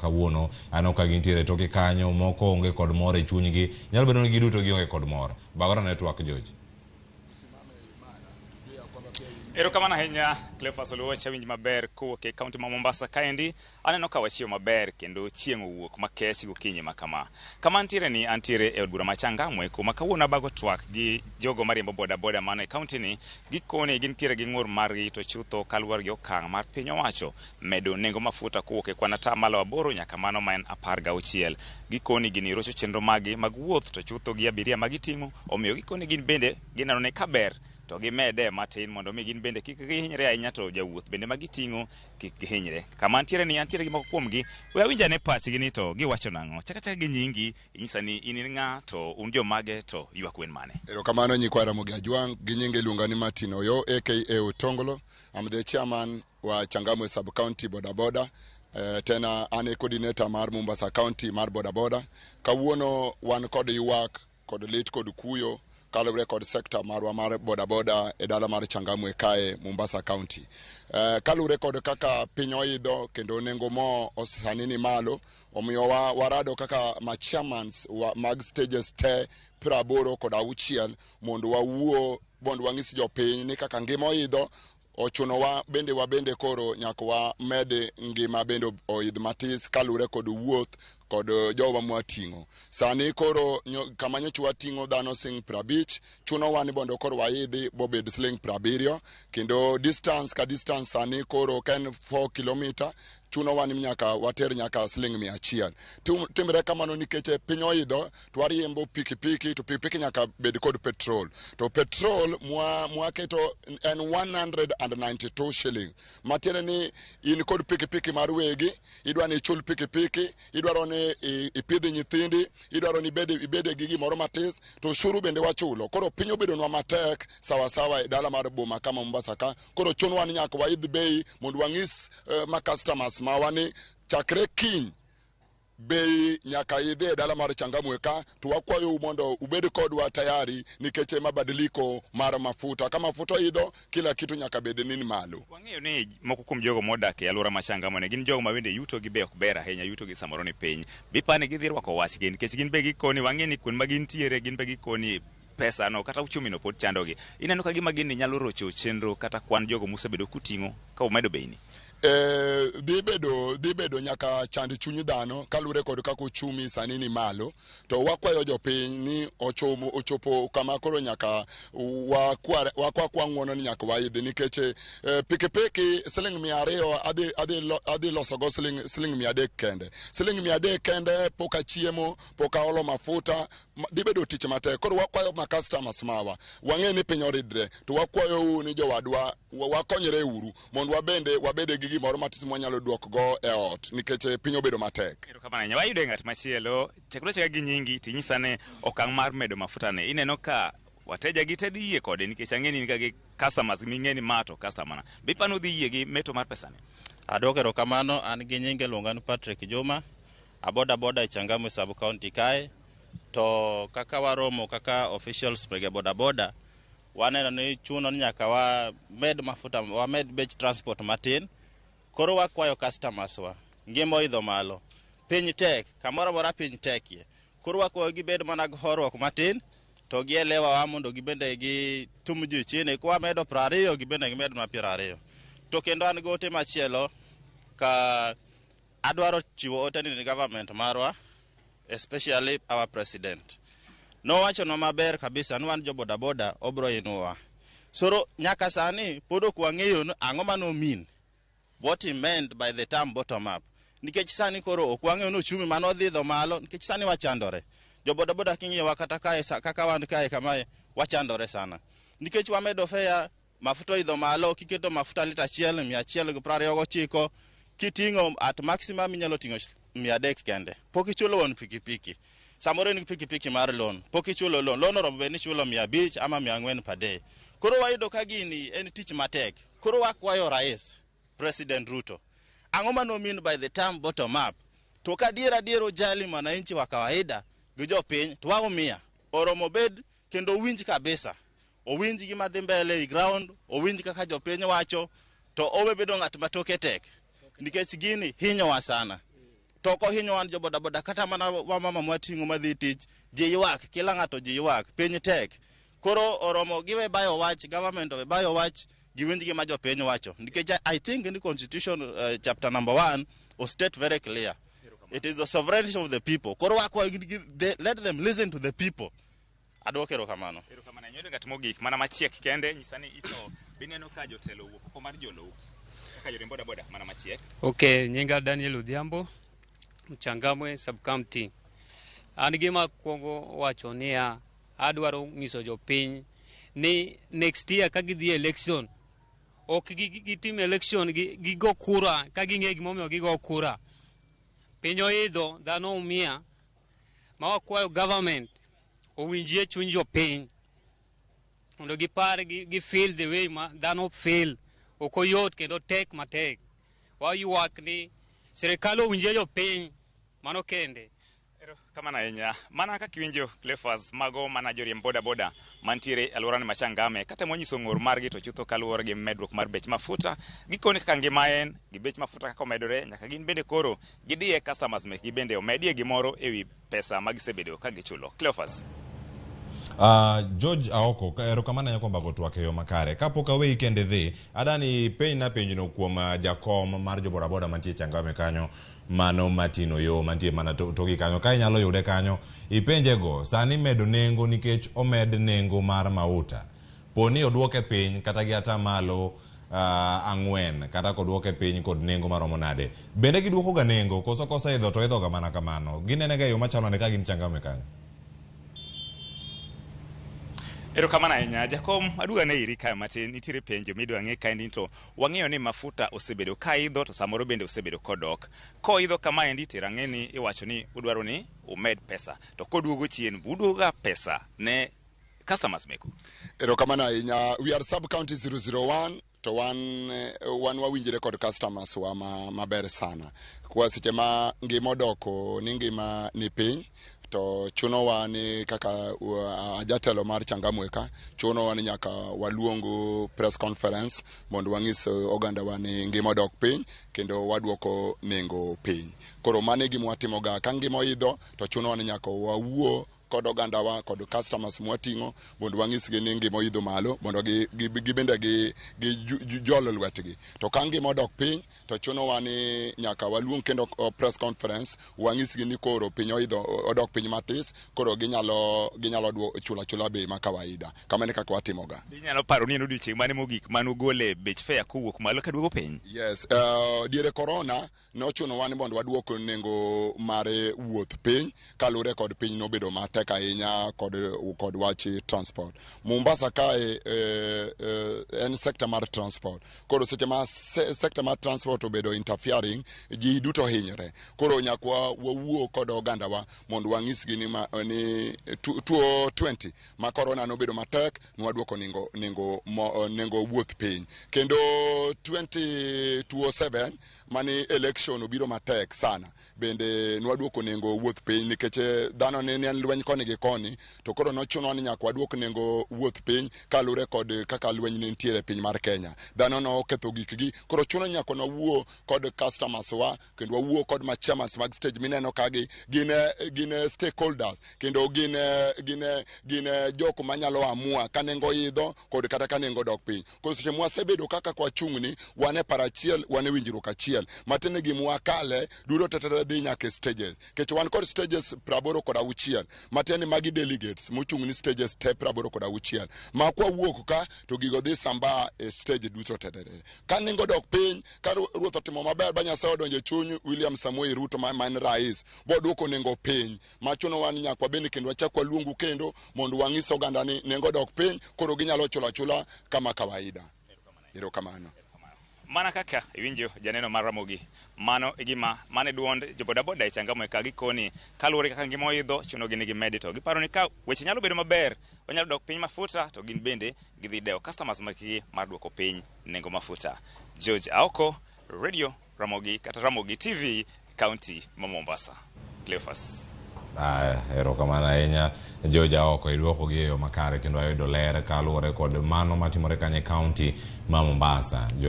kawuono ano ka gintiere toke kanyo moko onge kod mor e chunygi nyalo bedo ni giduto gionge kod mor. Bagora Network, George. Erokamano ahinya Cleophas Oluoch, winj maber kowuok e kaunti ma Mombasa kaendi. Aneno ka wachiew maber kendo chieng' owuok makech gokinyi ma kama. Kama antiere ni antiere e od bura ma Changamwe kuma kawuono abago twak gi jogo mariembo boda boda mano e kaunti ni. Gikoni gintiere gi ng'ur margi to chutho kaluwore gi okang' mar piny owacho medo nengo mafuta kowuok e kwan atamalo 8 nyaka mano ma en 16. Gikoni gini rocho chenro magi mag wuoth to chutho gi abiria magiting'o, omiyo gikoni gin bende gineno ne kaber to gimede matin mondo mi gin bende kik gihinyre ahinya to jawuoth bende magiting'o kik gihinyre. Kama antiere ni antiere gi moko kuomgi, we awinja ne pachgi ni to giwacho nang'o. Chaka gi nyingi, inyisa ni in ng'a to un jomage to ywak wen mane. Erokamano nyikwa Ramogi Ajwang' gi nyinge iluonga ni Martin Oyo aka Otongolo. I'm the chairman wa Changamwe sub county boda boda. Tena ane coordinator mar Mombasa county mar boda boda. Kawuono wan kod ywak kod lit kod kuyo kalure kod sekta marwa mar boda boda e dala mar Changamwe kae Mombasa county. Kalure kod kaka piny oidho kendo nengo mo osani ni malo, omiyo warado kaka chairmans mag stages te 80 kod 6 mondo wawuo mondo wang'is jopiny ni kaka ngima oidho ochuno wabende koro nyaka wamed ngima bende oidh matis kalure kod wuoth kod jowa mwating'o. Sani koro kama nyocha wating'o dhano sing 50, chuno wani bondo koro waidhi bobed sling 70 kendo distance ka distance sani koro ken 4 km chuno wani nyaka water nyaka sling 100. Timre kamano nikech piny oidho to wariembo pikipiki to pikipiki nyaka bed kod petrol. To petrol mwaketo en 192 shilling. Matiende ni in kod pikipiki mar wegi, idwa ni chul pikipiki, idwaro ni ipidhi nyithindi, idwaro ni ibede gi gimoro matis, to ushuru bende wachulo. Koro piny obedonwa matek sawa e dala mar boma kama Mombasa ka. Koro chunwa ni nyaka waidh bei mondo wang'is ma customers ma wani chakre kiny bei nyaka idhi e dala mar Changamwe ka, to wakwayo mondo ubed kodwa tayari nikech mabadiliko mar mafuta. Kama mafuta idho, kila kitu nyaka bed ni malo. Wang'eyo ni moko kuom jogo modak e alwora ma Changamwe ne gin jogo ma bende yuto gi be ok ber ahinya, yuto gi samoro ni piny. Bipani gidhi rwako wachgi nikech gin be gikoni wang'e ni kun ma gintiere gin be gikoni pesa no kata uchumi no pod chandogi. Ineno ka gima gin nyalo rocho chenro kata kwan jogo mosebedo kuting'o ka umedo beini. Dhi bedo nyaka chand chuny dhano kalure kod kaka uchumi sani ni malo, to wakwayo jopiny ni ochopo kama koro nyaka wakwa ng'uono ni nyaka waidhi nikech pikipiki sling 200 adhi loso go sling 300 kende. Sling 300 kende poka chiemo, poka olo mafuta, dhi bedo tich matek. Koro wakwayo ma customers mawa wang'e ni piny oridre, to wakwayo ni jowadwa wakonyre uru mondo wabede gi gimoro matis mwanyalo duok go e ot nikech piny obedo matek. Erokamano, wayudo ng'at machielo. Chakre gi nyingi tinyisa ne okang' mar medo mafuta ne. Ineno ka wateja gi tedi yie kode nikech ang'eni ni ka gi customers ming'eni mato customer na. Bipano dhi yie gi meto mar pesa ne. Adok erokamano, an gi nyinge luonga ni Patrick Juma, aboda boda e Changamwe sub county kae. To kaka waromo kaka officials mege boda boda, waneno ni chuno nyaka wamed mafuta, wamed bech transport matin. Koro wakwayo customers wa ngima oidho malo, piny tek, kamoro mora piny tekie. Koro wakwayo gibed mana horuok matin to gielewa wa mondo gibende gi tum ji chini kwa medo 20 gibende gimed ma 20. To kendo an gote machielo ka adwaro chiwo ote ni government marwa, especially our president. No wacho no maber kabisa nwan jo boda boda obro inuwa. Soro nyaka sani podo kwa ng'eyo ang'o mano mean, what he meant by the term bottom up. Nikech sani koro okwang'eyo no chumi mano dhidho malo nikech sani wachandore. Jo boda boda king'iyo wakata kae kaka wan kae kamae wachandore sana. Nikech wamedo fare mafuta idho malo, kiketo mafuta lita 129 kiting'o at maximum inyalo ting'o 300 kende. Pok ichulo won pikipiki. Samoro ni pikipiki mar loan. Pok ichulo loan. Loan oromo be ni chulo 500 ama 400 per day. Koro wayudo ka gini en tich matek. Koro wakwayo rais President Ruto, ang'o mano mean by the term bottom up? To ka diero jali mwananchi wa kawaida gi jopiny to waumia. Oromo bed kendo winj kabisa. Owinj gima dhi mbele i ground, owinj kaka jopiny wacho, to owe bedo ng'at matoke tek. Nikech gini hinyowa sana. to ko hinyo wan jo boda boda kata mana wa mama mwatingo madhi tich ji ywak kila ngato ji ywak piny tek koro oromo giwe bayo wach government we bayo wach giwinjgi ma jo piny wacho nikech I think in the constitution chapter number 1 or state very clear it is the sovereignty of the people koro let them listen to the people adwokero kamano nyodo ngat mogik mana machiek kende nyisani ito bineno ka jotelo wuok oko mar jolo kaka jore boda boda mana machiek. Okay, nyinga Daniel Odhiambo, Changamwe sub county. An gima kuongo wacho niya adwaro nyiso jopiny ni next year ka gidhi election ok gitim election gigo kura ka ging'e gimomiyo gigo kura. Piny oidho dhano umia ma wakwayo government owinjie chuny jopiny mondo gipar gi feel the way ma dhano feel ok oyot kendo tek matek. Wayuak ni serikal owinjie jopiny mano kende. Kamana ahinya mana kaka iwinjo Cleophas mago mana joriemb boda boda mantiere alwora ni Machangame kata monyiso ng'ur margi to chutho kaluwore gi medruok mar bech mafuta gikoni kaka ngima en gi bech mafuta kaka omedore nyaka gin bende koro gidhiye customers mekgi bende omedie gimoro ewi pesa magisebedo ka gichulo. Cleophas. George Aoko erokamano nyako mbago twak eyo makare kapok aweyi kende dhi adani peny na penjno kuom jakom mar jo boda boda mantie Changamwe kanyo mano matino yo mantie mana togi kanyo ka inyalo yude kanyo ipenje go sani medo nengo nikech omed nengo mar mauta poni odwoke piny kata gi ata malo ang'wen kata kodwoke piny kod nengo maromo nade bende gidwoko ga nengo koso idho to idho ga mana kamano ginene ga yo machalo ne ka gin Changamwe kanyo. Erokamano ahinya jakom aduga ne iri kae matin nitiere penjo midwa ng'e kaendi to wang'eyo ni mafuta osebedo ka idho to samoro bende osebedo kodok ko idho kama endi to rang'e ni iwacho ni udwaro ni umed pesa to koduogo chien uduoga pesa ne customers meku. Erokamano ahinya we are sub county 001 to wan wawinjire kod customers wa maber sana kwa seche ma ngima odoko ni ngima ni piny to chuno wa ni kaka ajatelo mar Changamwe ka chuno wa ni nyaka waluongo press conference mondo wang'is oganda wa ni ngima dok piny kendo wadwoko nengo piny koro mane gima watimo ga ka ngima idho to chuno wa ni nyaka wawuo kod oganda wa kod customers mwating'o mondo wang'isgi ni ngima idho malo mondo gibende gi jolo lwetgi to ka ngima odok piny to chuno wa ni nyaka waluong kendo press conference wang'isgi ni koro piny odok piny matis koro ginyalo chula bei ma kawaida kamane kaka watimo ga. Inyalo paro ni en odiochieng' mane mogik manugole bech fare kowuok malo ka duogo piny? Yes, diere corona nochuno wa ni mondo wadwoko nengo mare wuoth piny kalure kod piny nobedo matek ahinya kod wachi transport. Mombasa kae en sector mar transport koro seche ma sector mar transport obedo interfering ji duto hinyre koro nyakwa wawuo kod oganda wa mondo wang'isgi ni 2020 ma corona nobedo matek nwadwoko nengo wuoth piny kendo 2027 mani election obiro matek sana bende nwadwoko nengo wuoth piny nikech dhano ne en lweny koni gi koni to koro nochuno ni nyaka wadwok nengo wuoth piny kalure kod kaka lweny ne nitiere piny mar Kenya dhano no ketho gikgi koro chuno nyaka nawuo kod customers wa kendo wawuo kod machamas mag stage mineno kagi gine stakeholders kendo gine joko manyalo amua ka nengo idho kod kata ka nengo dok piny koro seche mwasebedo kaka kwa chungni wane parachiel wane winjruok achiel matene gimwa kale duro tetere dhi nyaka stages kech wan kod stages 86 matene magi delegates mochungni stages te 86 ma kwa wuok ka to gigo dhi samba stage duto tetere ka nengo dok piny ka ruoth otimo maber ba Nyasaye odonjo chuny William Samoei Ruto man rais bo duoko nengo piny machuno wan nyakwa bende kendo wachakwa luongu kendo mondo wang'is oganda ni nengo dok piny koro ginyalo chula kama kawaida. Erokamano. Mana kaka iwinjo janeno mar Ramogi mano egima mane duond jo boda boda e Changamwe ka gikoni kaluwore kaka ngima idho chuno gini gimedi to giparo ni ka weche nyalo bedo maber onyalo dok piny mafuta to gin bende gidhi dewo customers makigi mar dwoko piny nengo mafuta. George Aoko, Radio Ramogi kata Ramogi TV, County ma Mombasa. Cleophas. Erokamano ahinya George Aoko idwoko gi eyo makare kendo ayudo ler kaluwore kod mano matimore kanye county ma Mombasa.